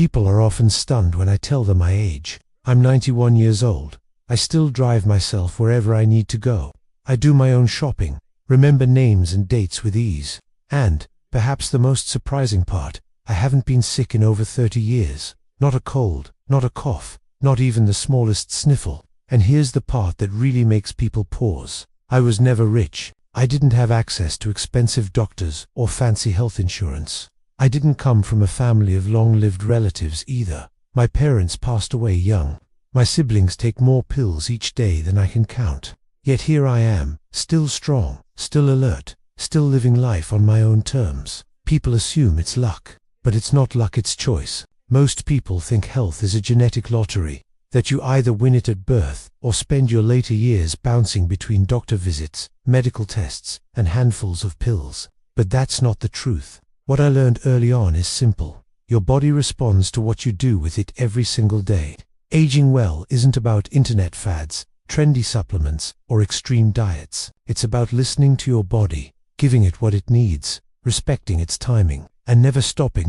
People are often stunned when I tell them my age. I'm 91 years old. I still drive myself wherever I need to go. I do my own shopping, remember names and dates with ease. And, perhaps the most surprising part, I haven't been sick in over 30 years. Not a cold, not a cough, not even the smallest sniffle. And here's the part that really makes people pause. I was never rich. I didn't have access to expensive doctors or fancy health insurance. I didn't come from a family of long-lived relatives either. My parents passed away young. My siblings take more pills each day than I can count. Yet here I am, still strong, still alert, still living life on my own terms. People assume it's luck, but it's not luck, it's choice. Most people think health is a genetic lottery, that you either win it at birth or spend your later years bouncing between doctor visits, medical tests, and handfuls of pills. But that's not the truth. What I learned early on is simple. Your body responds to what you do with it every single day. Aging well isn't about internet fads, trendy supplements, or extreme diets. It's about listening to your body, giving it what it needs, respecting its timing, and never stopping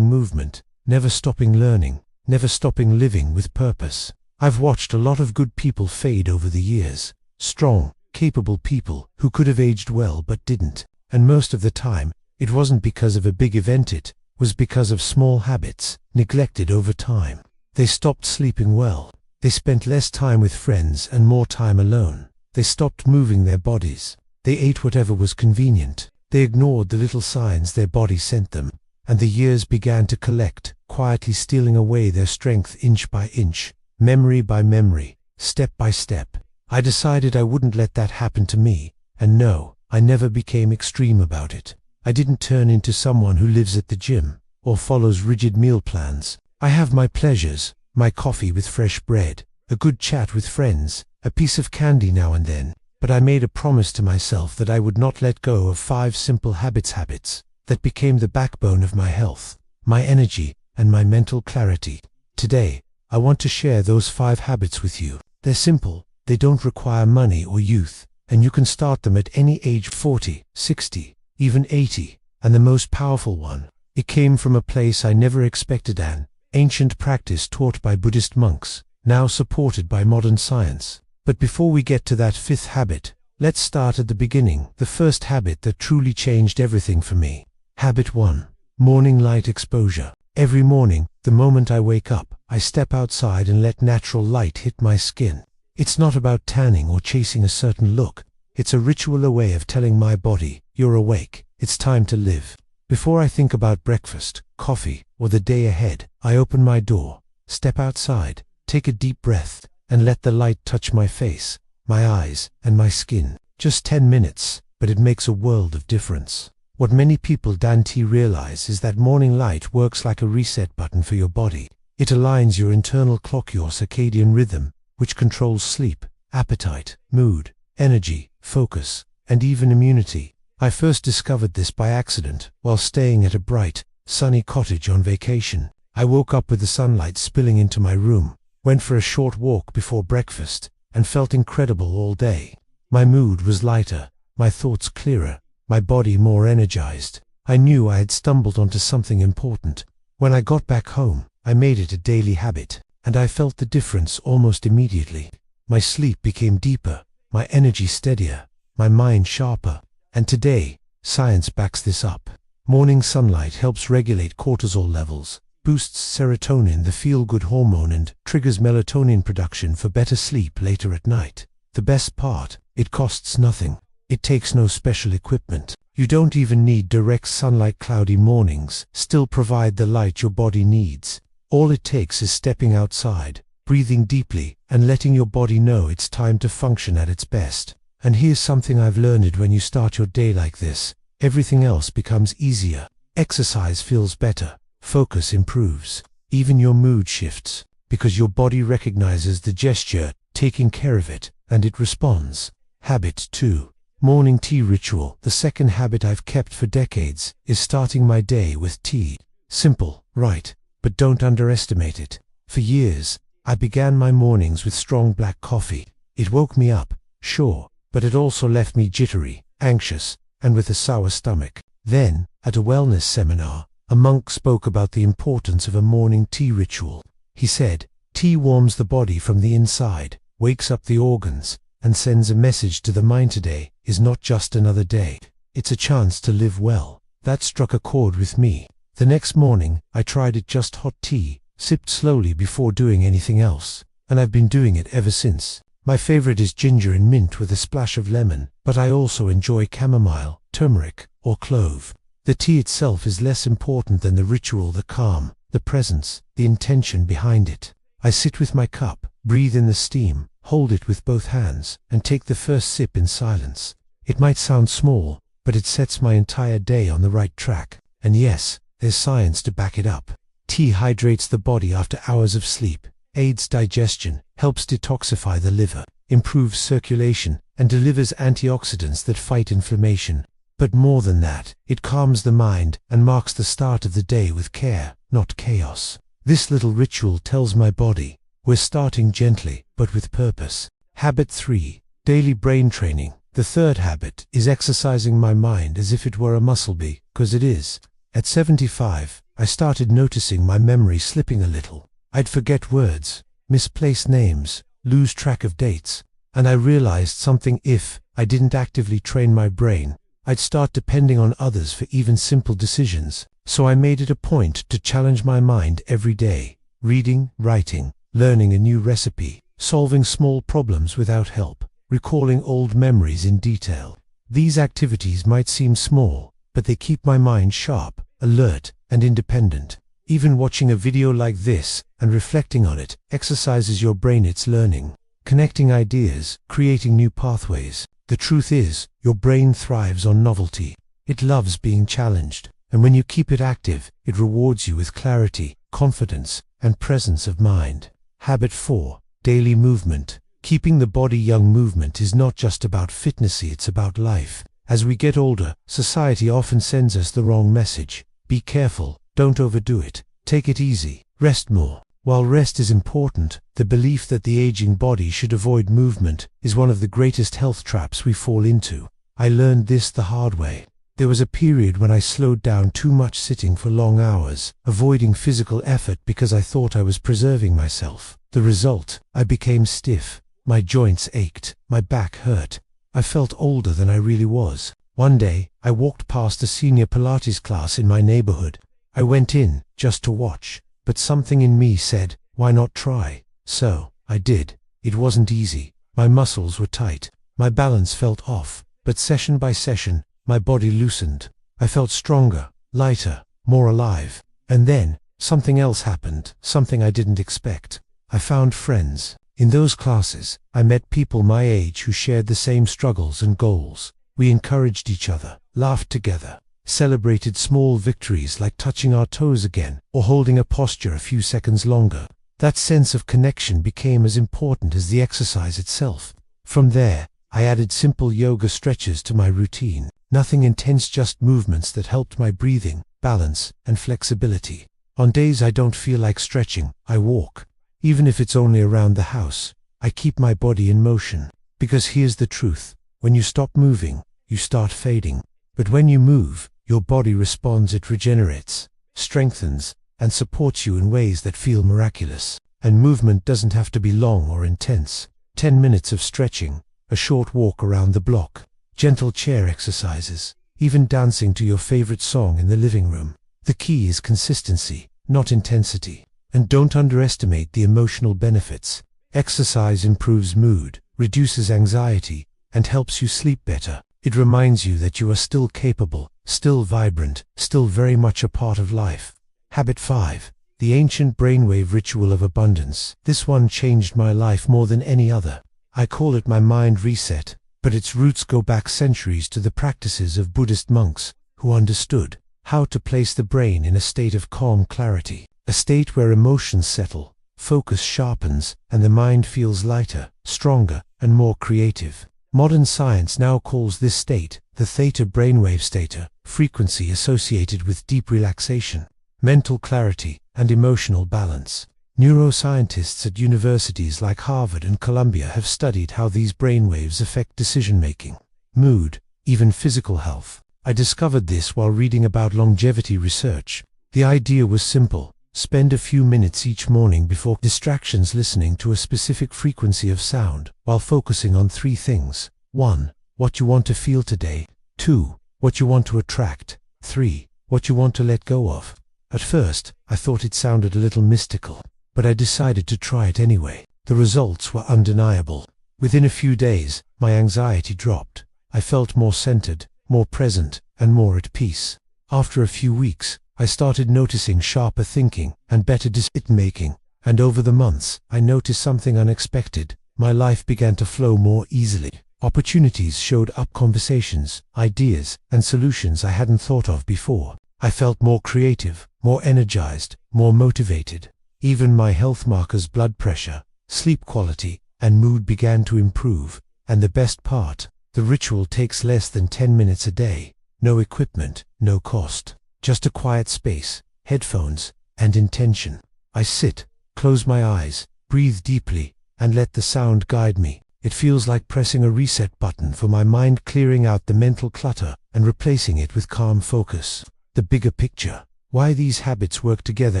movement, never stopping learning, never stopping living with purpose. I've watched a lot of good people fade over the years. Strong, capable people who could have aged well but didn't. And most of the time, it wasn't because of a big event, it was because of small habits, neglected over time. They stopped sleeping well. They spent less time with friends and more time alone. They stopped moving their bodies. They ate whatever was convenient. They ignored the little signs their body sent them. And the years began to collect, quietly stealing away their strength inch by inch, memory by memory, step by step. I decided I wouldn't let that happen to me, and no, I never became extreme about it. I didn't turn into someone who lives at the gym, or follows rigid meal plans. I have my pleasures, my coffee with fresh bread, a good chat with friends, a piece of candy now and then, but I made a promise to myself that I would not let go of 5 simple habits that became the backbone of my health, my energy, and my mental clarity. Today, I want to share those 5 habits with you. They're simple, they don't require money or youth, and you can start them at any age, 40, 60, even 80. And the most powerful one, it came from a place I never expected, an ancient practice taught by Buddhist monks, now supported by modern science. But before we get to that 5th habit, let's start at the beginning, the first habit that truly changed everything for me. Habit 1. Morning light exposure. Every morning, the moment I wake up, I step outside and let natural light hit my skin. It's not about tanning or chasing a certain look. It's a ritual, a way of telling my body, you're awake, it's time to live. Before I think about breakfast, coffee, or the day ahead, I open my door, step outside, take a deep breath, and let the light touch my face, my eyes, and my skin. Just 10 minutes, but it makes a world of difference. What many people don't realize is that morning light works like a reset button for your body. It aligns your internal clock, your circadian rhythm, which controls sleep, appetite, mood, energy, focus, and even immunity. I first discovered this by accident while staying at a bright, sunny cottage on vacation. I woke up with the sunlight spilling into my room, went for a short walk before breakfast, and felt incredible all day. My mood was lighter, my thoughts clearer, my body more energized. I knew I had stumbled onto something important. When I got back home, I made it a daily habit, and I felt the difference almost immediately. My sleep became deeper, my energy steadier, my mind sharper. And today, science backs this up. Morning sunlight helps regulate cortisol levels, boosts serotonin, the feel-good hormone, and triggers melatonin production for better sleep later at night. The best part, it costs nothing. It takes no special equipment. You don't even need direct sunlight. Cloudy mornings still provide the light your body needs. All it takes is stepping outside, breathing deeply, and letting your body know it's time to function at its best. And here's something I've learned: when you start your day like this, everything else becomes easier. Exercise feels better, focus improves, even your mood shifts, because your body recognizes the gesture, taking care of it, and it responds. Habit 2. Morning tea ritual. The second habit I've kept for decades is starting my day with tea. Simple, right, but don't underestimate it. For years, I began my mornings with strong black coffee. It woke me up, sure, but it also left me jittery, anxious, and with a sour stomach. Then, at a wellness seminar, a monk spoke about the importance of a morning tea ritual. He said, "Tea warms the body from the inside, wakes up the organs, and sends a message to the mind. Today is not just another day. It's a chance to live well." That struck a chord with me. The next morning, I tried it, just hot tea, sipped slowly before doing anything else, and I've been doing it ever since. My favorite is ginger and mint with a splash of lemon, but I also enjoy chamomile, turmeric, or clove. The tea itself is less important than the ritual, the calm, the presence, the intention behind it. I sit with my cup, breathe in the steam, hold it with both hands, and take the first sip in silence. It might sound small, but it sets my entire day on the right track. And yes, there's science to back it up. Tea hydrates the body after hours of sleep, aids digestion, helps detoxify the liver, improves circulation, and delivers antioxidants that fight inflammation. But more than that, it calms the mind and marks the start of the day with care, not chaos. This little ritual tells my body, we're starting gently, but with purpose. Habit 3. Daily brain training. The third habit is exercising my mind as if it were a muscle, because it is. At 75, I started noticing my memory slipping a little. I'd forget words, misplace names, lose track of dates, and I realized something: if I didn't actively train my brain, I'd start depending on others for even simple decisions. So I made it a point to challenge my mind every day, reading, writing, learning a new recipe, solving small problems without help, recalling old memories in detail. These activities might seem small, but they keep my mind sharp, alert, and independent. Even watching a video like this and reflecting on it exercises your brain. It's learning, connecting ideas, creating new pathways. The truth is, your brain thrives on novelty. It loves being challenged, and when you keep it active, it rewards you with clarity, confidence, and presence of mind. Habit 4. Daily movement. Keeping the body young. Movement is not just about fitness, it's about life. As we get older, society often sends us the wrong message. Be careful, don't overdo it, take it easy, rest more. While rest is important, the belief that the aging body should avoid movement is one of the greatest health traps we fall into. I learned this the hard way. There was a period when I slowed down too much, sitting for long hours, avoiding physical effort because I thought I was preserving myself. The result: I became stiff, my joints ached, my back hurt. I felt older than I really was. One day, I walked past a senior Pilates class in my neighborhood. I went in, just to watch, but something in me said, why not try? So, I did. It wasn't easy. My muscles were tight. My balance felt off. But session by session, my body loosened. I felt stronger, lighter, more alive. And then, something else happened, something I didn't expect. I found friends. In those classes, I met people my age who shared the same struggles and goals. We encouraged each other, laughed together, celebrated small victories like touching our toes again or holding a posture a few seconds longer. That sense of connection became as important as the exercise itself. From there, I added simple yoga stretches to my routine. Nothing intense, just movements that helped my breathing, balance, and flexibility. On days I don't feel like stretching, I walk. Even if it's only around the house, I keep my body in motion. Because here's the truth: when you stop moving, you start fading. But when you move, your body responds. It regenerates, strengthens, and supports you in ways that feel miraculous. And movement doesn't have to be long or intense. 10 minutes of stretching, a short walk around the block, gentle chair exercises, even dancing to your favorite song in the living room. The key is consistency, not intensity. And don't underestimate the emotional benefits. Exercise improves mood, reduces anxiety, and helps you sleep better. It reminds you that you are still capable, still vibrant, still very much a part of life. Habit 5. The ancient brainwave ritual of abundance. This one changed my life more than any other. I call it my mind reset, but its roots go back centuries to the practices of Buddhist monks who understood how to place the brain in a state of calm clarity. A state where emotions settle, focus sharpens, and the mind feels lighter, stronger, and more creative. Modern science now calls this state the theta brainwave state, a frequency associated with deep relaxation, mental clarity, and emotional balance. Neuroscientists at universities like Harvard and Columbia have studied how these brainwaves affect decision-making, mood, even physical health. I discovered this while reading about longevity research. The idea was simple. Spend a few minutes each morning before distractions listening to a specific frequency of sound while focusing on 3 things. 1. What you want to feel today. 2. What you want to attract. 3. What you want to let go of. At first, I thought it sounded a little mystical, but I decided to try it anyway. The results were undeniable. Within a few days, my anxiety dropped. I felt more centered, more present, and more at peace. After a few weeks, I started noticing sharper thinking and better decision-making, and over the months, I noticed something unexpected. My life began to flow more easily. Opportunities showed up, conversations, ideas, and solutions I hadn't thought of before. I felt more creative, more energized, more motivated. Even my health markers, blood pressure, sleep quality, and mood began to improve. And the best part, the ritual takes less than 10 minutes a day. No equipment, no cost. Just a quiet space, headphones, and intention. I sit, close my eyes, breathe deeply, and let the sound guide me. It feels like pressing a reset button for my mind, clearing out the mental clutter and replacing it with calm focus. The bigger picture. Why these habits work together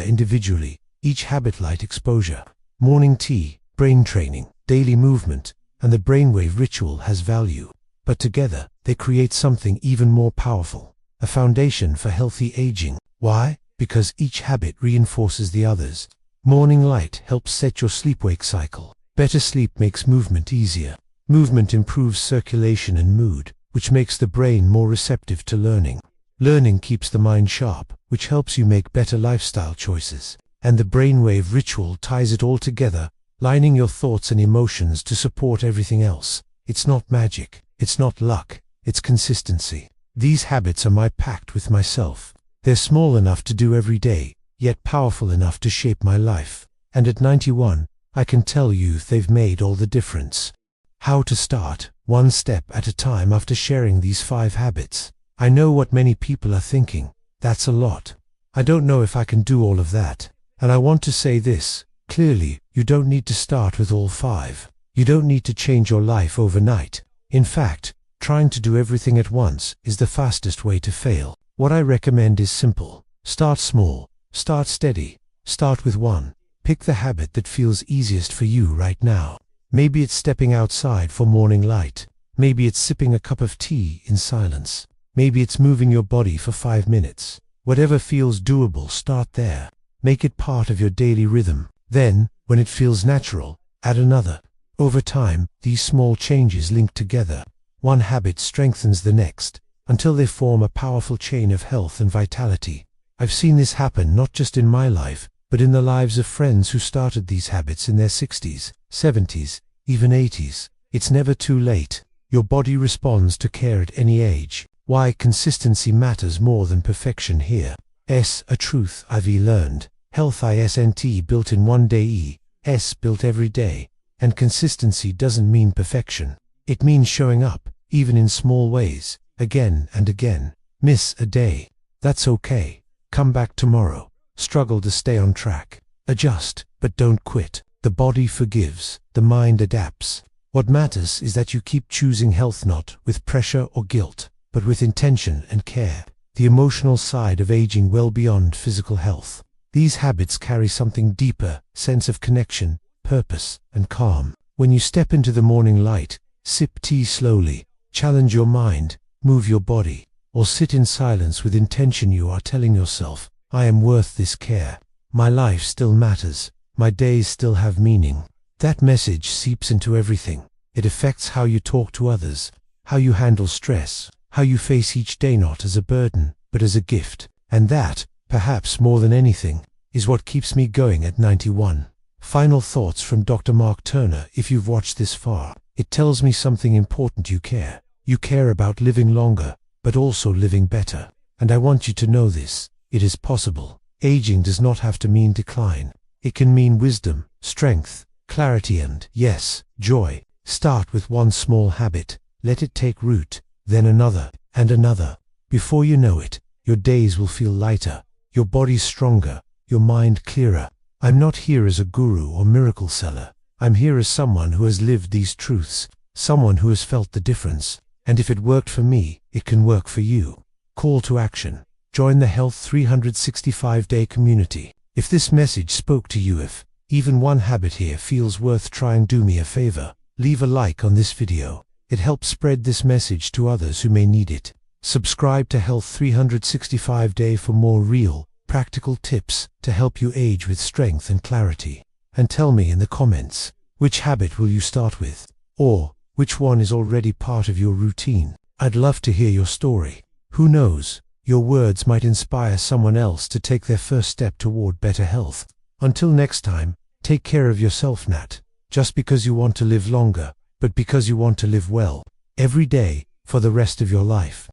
individually. Each habit: light exposure, morning tea, brain training, daily movement, and the brainwave ritual has value. But together, they create something even more powerful. A foundation for healthy aging. Why? Because each habit reinforces the others. Morning light helps set your sleep-wake cycle. Better sleep makes movement easier. Movement improves circulation and mood, which makes the brain more receptive to learning. Learning keeps the mind sharp, which helps you make better lifestyle choices. And the brainwave ritual ties it all together, lining your thoughts and emotions to support everything else. It's not magic. It's not luck. It's consistency. These habits are my pact with myself. They're small enough to do every day, yet powerful enough to shape my life. And at 91, I can tell you they've made all the difference. How to start, one step at a time. After sharing these 5 habits, I know what many people are thinking. That's a lot. I don't know if I can do all of that. And I want to say this clearly: you don't need to start with all 5. You don't need to change your life overnight. In fact, trying to do everything at once is the fastest way to fail. What I recommend is simple. Start small. Start steady. Start with 1. Pick the habit that feels easiest for you right now. Maybe it's stepping outside for morning light. Maybe it's sipping a cup of tea in silence. Maybe it's moving your body for 5 minutes. Whatever feels doable, start there. Make it part of your daily rhythm. Then, when it feels natural, add another. Over time, these small changes link together. One habit strengthens the next, until they form a powerful chain of health and vitality. I've seen this happen not just in my life, but in the lives of friends who started these habits in their 60s, 70s, even 80s. It's never too late. Your body responds to care at any age. Why consistency matters more than perfection here. A truth I've learned. Health isn't built in one day. Built every day. And consistency doesn't mean perfection. It means showing up, even in small ways, again and again. Miss a day. That's okay. Come back tomorrow. Struggle to stay on track. Adjust, but don't quit. The body forgives. The mind adapts. What matters is that you keep choosing health, not with pressure or guilt, but with intention and care. The emotional side of aging well beyond physical health. These habits carry something deeper: sense of connection, purpose, and calm. When you step into the morning light, sip tea slowly, challenge your mind, move your body, or sit in silence with intention, you are telling yourself, I am worth this care. My life still matters. My days still have meaning. That message seeps into everything. It affects how you talk to others, how you handle stress, how you face each day, not as a burden, but as a gift. And that, perhaps more than anything, is what keeps me going at 91. Final thoughts from Dr. Mark Turner. If you've watched this far, it tells me something important. You care. You care about living longer, but also living better. And I want you to know this. It is possible. Aging does not have to mean decline. It can mean wisdom, strength, clarity, and, yes, joy. Start with one small habit. Let it take root, then another, and another. Before you know it, your days will feel lighter, your body stronger, your mind clearer. I'm not here as a guru or miracle seller. I'm here as someone who has lived these truths, someone who has felt the difference. And if it worked for me, it can work for you. Call to action. Join the Health 365-day community. If this message spoke to you, if even one habit here feels worth trying, do me a favor. Leave a like on this video. It helps spread this message to others who may need it. Subscribe to Health 365-day for more real, practical tips to help you age with strength and clarity. And tell me in the comments, which habit will you start with? Or, which one is already part of your routine? I'd love to hear your story. Who knows, your words might inspire someone else to take their first step toward better health. Until next time, take care of yourself, Nat. Just because you want to live longer, but because you want to live well, every day, for the rest of your life.